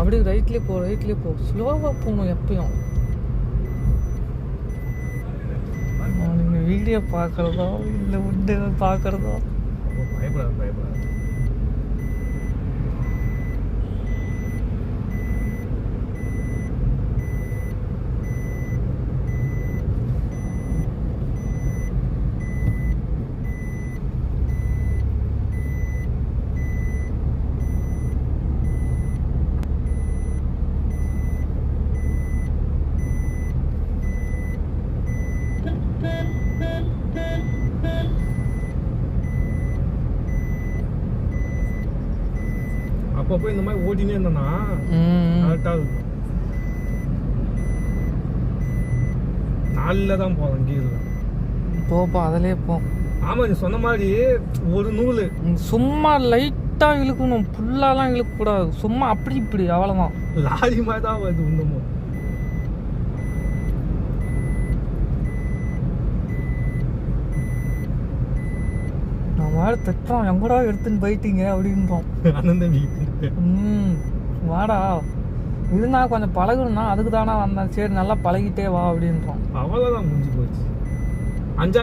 அப்படியே ரைட்லேயே போ ஸ்லோவாக போகணும் எப்பயும். நீங்கள் வீடியோ பார்க்குறதோ இல்லை உண்டு பார்க்குறதோ பயப்படாது. அப்போ இந்த மாதிரி ஓட்டினே இருந்தோம்னா கரெக்டாக இருக்கும். 4ல் தான் போதும் கீழே போப்பா அதிலே போ. ஆமாம், நீ சொன்ன மாதிரி ஒரு நூல் சும்மா லைட்டாக இழுக்கணும், ஃபுல்லாலாம் இழுக்கக்கூடாது. சும்மா அப்படி இப்படி அவ்வளோதான். லாரி மாதிரி தான் வருது இன்னமும். நான் மாதிரி திட்டுறோம், எங்கடா எடுத்துன்னு போயிட்டீங்க அப்படின்றோம். வாடா இருந்தா கொஞ்சம் பழகணும்னா அதுக்கு தானே வந்தேன், சரி நல்லா பழகிட்டே வா அப்படின்றோம். அவ்வளோதான் முடிஞ்சு போச்சு.